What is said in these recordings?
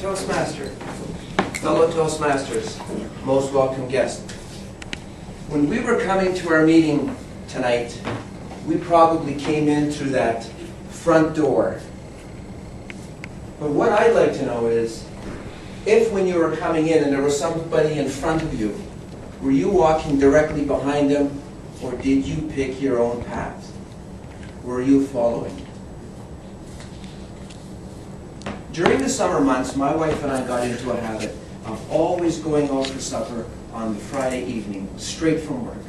Toastmaster, fellow Toastmasters, most welcome guest. When we were coming to our meeting tonight, we probably came in through that front door. But what I'd like to know is, if when you were coming in and there was somebody in front of you, were you walking directly behind them, or did you pick your own path? Were you following? During the summer months, my wife and I got into a habit of always going out for supper on the Friday evening, straight from work.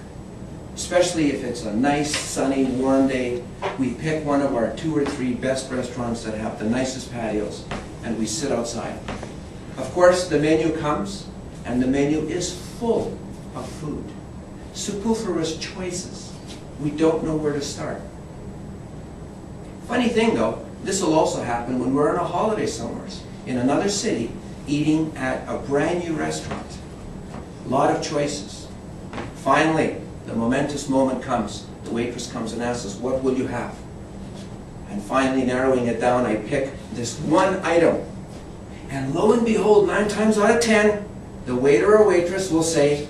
Especially if it's a nice, sunny, warm day, we pick one of our 2 or 3 best restaurants that have the nicest patios, and we sit outside. Of course, the menu comes, and the menu is full of food. Superfluous choices. We don't know where to start. Funny thing though, this will also happen when we're on a holiday somewhere, in another city, eating at a brand new restaurant. A lot of choices. Finally, the momentous moment comes. The waitress comes and asks us, "What will you have?" And finally, narrowing it down, I pick this one item. And lo and behold, 9 times out of 10, the waiter or waitress will say,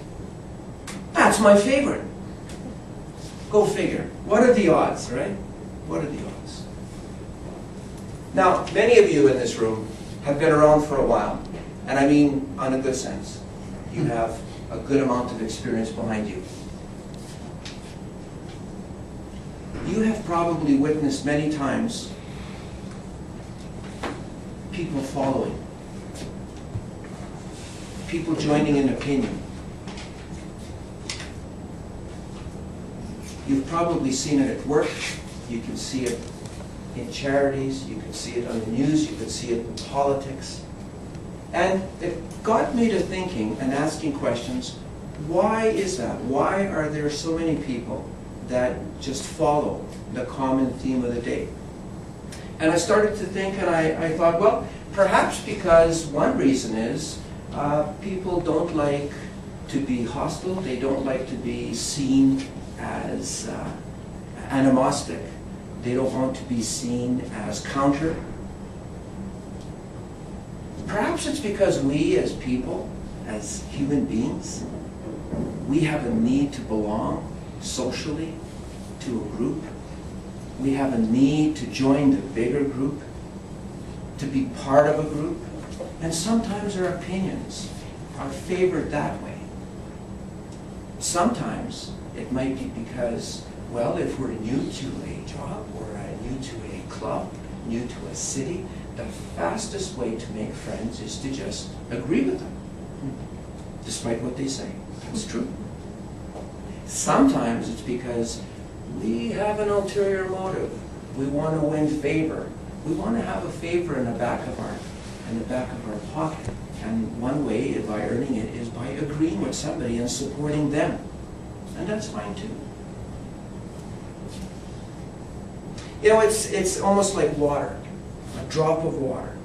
"That's my favorite." Go figure. What are the odds, right? What are the odds? Now, many of you in this room have been around for a while, and I mean on a good sense. You have a good amount of experience behind you. You have probably witnessed many times people following, people joining an opinion. You've probably seen it at work, you can see it in charities, you can see it on the news, you can see it in politics. And it got me to thinking and asking questions, why is that? Why are there so many people that just follow the common theme of the day? And I started to think, and I thought, well, perhaps because one reason is people don't like to be hostile, they don't like to be seen as animostic. They don't want to be seen as counter. Perhaps it's because we as people, as human beings, we have a need to belong socially to a group. We have a need to join the bigger group, to be part of a group. And sometimes our opinions are favored that way. Sometimes it might be because, well, if we're new to a job or new to a club, new to a city, the fastest way to make friends is to just agree with them, despite what they say. That's true. Sometimes it's because we have an ulterior motive. We want to win favor. We want to have a favor in the back of our pocket. And one way by earning it is by agreeing with somebody and supporting them. And that's fine too. You know, it's almost like water, a drop of water.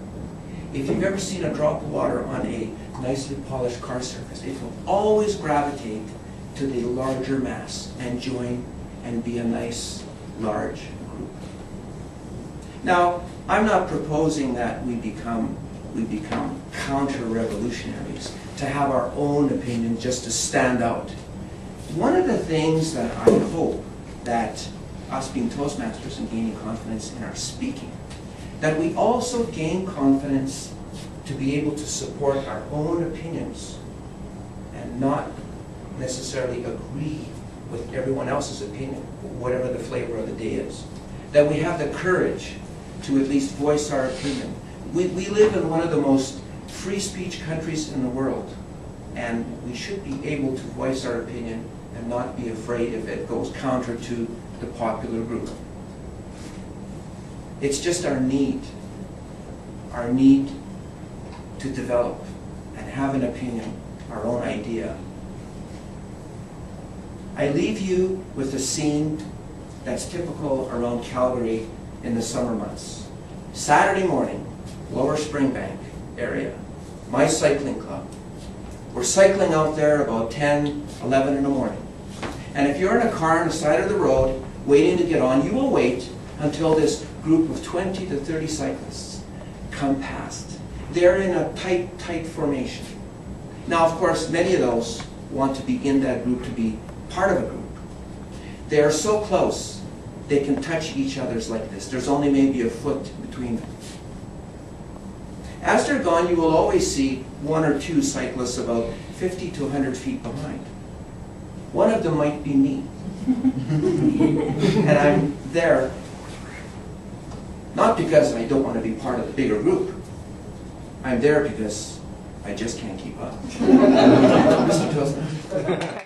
If you've ever seen a drop of water on a nicely polished car surface, it will always gravitate to the larger mass and join and be a nice, large group. Now, I'm not proposing that we become counter-revolutionaries, to have our own opinion just to stand out. One of the things that I hope that us being Toastmasters and gaining confidence in our speaking, that we also gain confidence to be able to support our own opinions and not necessarily agree with everyone else's opinion, whatever the flavor of the day is. That we have the courage to at least voice our opinion. We live in one of the most free speech countries in the world, and we should be able to voice our opinion and not be afraid if it goes counter to the popular group. It's just our need to develop and have an opinion, our own idea. I leave you with a scene that's typical around Calgary in the summer months. Saturday morning, Lower Springbank area, my cycling club. We're cycling out there about 10, 11 in the morning. And if you're in a car on the side of the road waiting to get on, you will wait until this group of 20 to 30 cyclists come past. they're in a tight formation. Now, of course, many of those want to be in that group, to be part of a group. They are so close, they can touch each other's like this. There's only maybe a foot between them. As they're gone, you will always see one or two cyclists about 50 to 100 feet behind. One of them might be me. And I'm there, not because I don't want to be part of the bigger group. I'm there because I just can't keep up. Mr. Toastman.